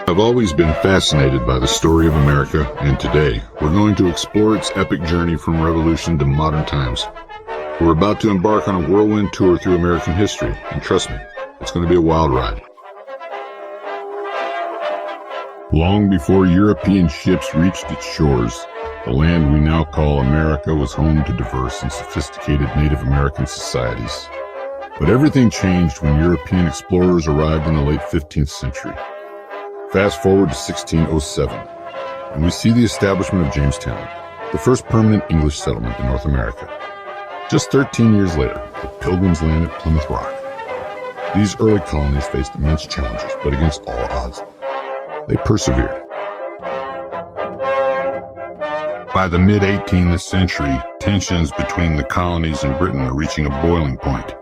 I've always been fascinated by the story of America, and today we're going to explore its epic journey from revolution to modern times. We're about to embark on a whirlwind tour through American history, and trust me, it's going to be a wild ride. Long before European ships reached its shores, the land we now call America was home to diverse and sophisticated Native American societies. But everything changed when European explorers arrived in the late 15th century. Fast forward to 1607, and we see the establishment of Jamestown, the first permanent English settlement in North America. Just 13 years later, the Pilgrims landed at Plymouth Rock. These early colonies faced immense challenges, but against all odds, they persevered. By the mid-18th century, tensions between the colonies and Britain are reaching a boiling point.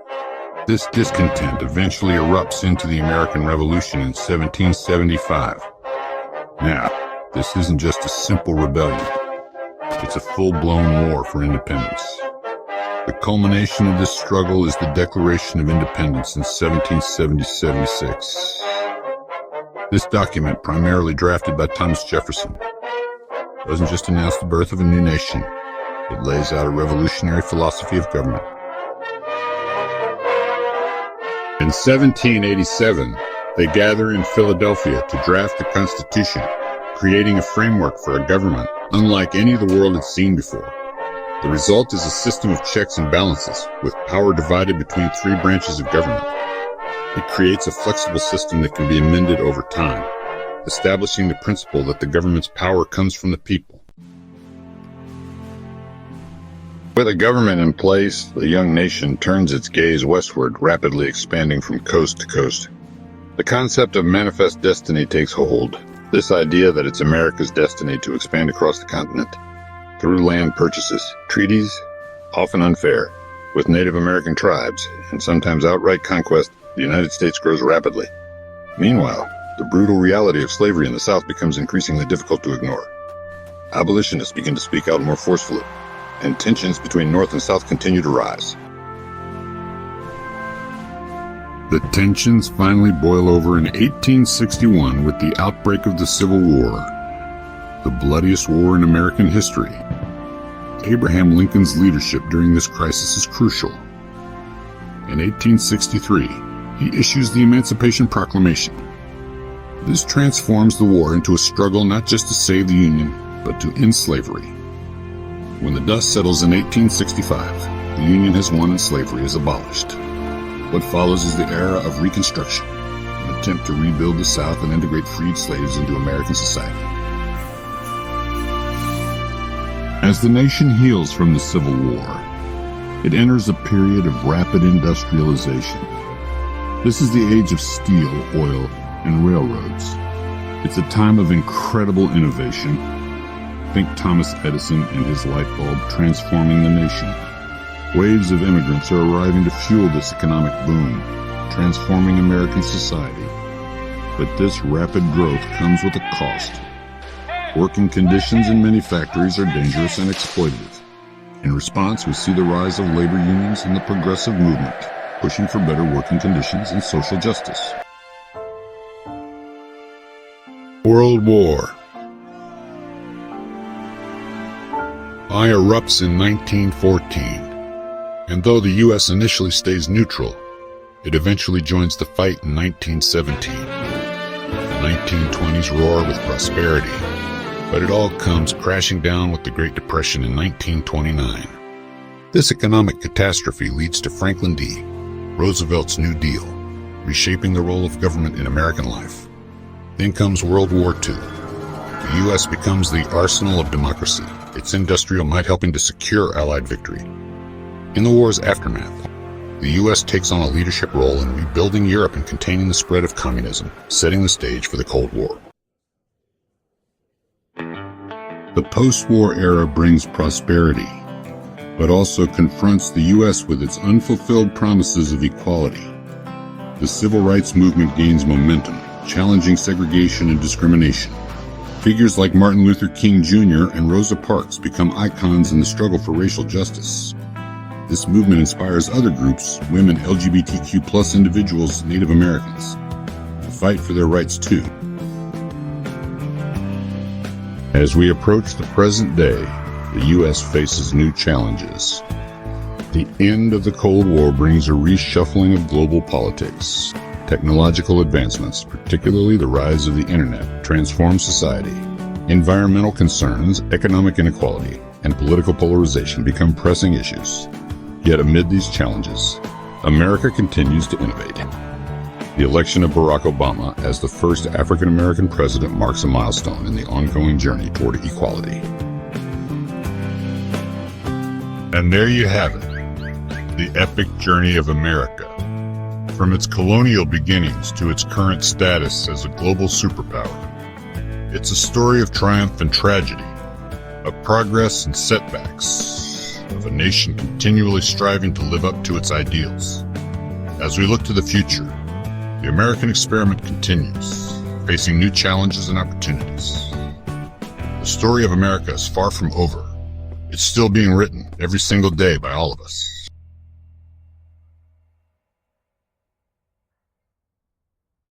This discontent eventually erupts into the American Revolution in 1775. Now, this isn't just a simple rebellion. It's a full-blown war for independence. The culmination of this struggle is the Declaration of Independence in 1776. This document, primarily drafted by Thomas Jefferson, doesn't just announce the birth of a new nation. It lays out a revolutionary philosophy of government. In 1787, they gather in Philadelphia to draft the Constitution, creating a framework for a government unlike any the world had seen before. The result is a system of checks and balances, with power divided between three branches of government. It creates a flexible system that can be amended over time, establishing the principle that the government's power comes from the people. With a government in place, the young nation turns its gaze westward, rapidly expanding from coast to coast. The concept of manifest destiny takes hold, this idea that it's America's destiny to expand across the continent. Through land purchases, treaties, often unfair, with Native American tribes, and sometimes outright conquest, the United States grows rapidly. Meanwhile, the brutal reality of slavery in the South becomes increasingly difficult to ignore. Abolitionists begin to speak out more forcefully, and tensions between North and South continue to rise. The tensions finally boil over in 1861 with the outbreak of the Civil War, the bloodiest war in American history. Abraham Lincoln's leadership during this crisis is crucial. In 1863, he issues the Emancipation Proclamation. This transforms the war into a struggle not just to save the Union, but to end slavery. When the dust settles in 1865, the Union has won and slavery is abolished. What follows is the era of Reconstruction, an attempt to rebuild the South and integrate freed slaves into American society. As the nation heals from the Civil War, it enters a period of rapid industrialization. This is the age of steel, oil, and railroads. It's a time of incredible innovation. Think Thomas Edison and his light bulb transforming the nation. Waves of immigrants are arriving to fuel this economic boom, transforming American society. But this rapid growth comes with a cost. Working conditions in many factories are dangerous and exploitative. In response, we see the rise of labor unions and the progressive movement, pushing for better working conditions and social justice. World War. I erupts in 1914, and though the U.S. initially stays neutral, it eventually joins the fight in 1917. The 1920s roar with prosperity, but it all comes crashing down with the Great Depression in 1929. This economic catastrophe leads to Franklin D. Roosevelt's New Deal, reshaping the role of government in American life. Then comes World War II. The U.S. becomes the arsenal of democracy, its industrial might helping to secure Allied victory. In the war's aftermath, the U.S. takes on a leadership role in rebuilding Europe and containing the spread of communism, setting the stage for the Cold War. The post-war era brings prosperity, but also confronts the U.S. with its unfulfilled promises of equality. The civil rights movement gains momentum, challenging segregation and discrimination. Figures like Martin Luther King Jr. and Rosa Parks become icons in the struggle for racial justice. This movement inspires other groups, women, LGBTQ+ individuals, Native Americans, to fight for their rights too. As we approach the present day, the U.S. faces new challenges. The end of the Cold War brings a reshuffling of global politics. Technological advancements, particularly the rise of the internet, transform society. Environmental concerns, economic inequality, and political polarization become pressing issues. Yet amid these challenges, America continues to innovate. The election of Barack Obama as the first African-American president marks a milestone in the ongoing journey toward equality. And there you have it, the epic journey of America. From its colonial beginnings to its current status as a global superpower. It's a story of triumph and tragedy, of progress and setbacks, of a nation continually striving to live up to its ideals. As we look to the future, the American experiment continues, facing new challenges and opportunities. The story of America is far from over. It's still being written every single day by all of us.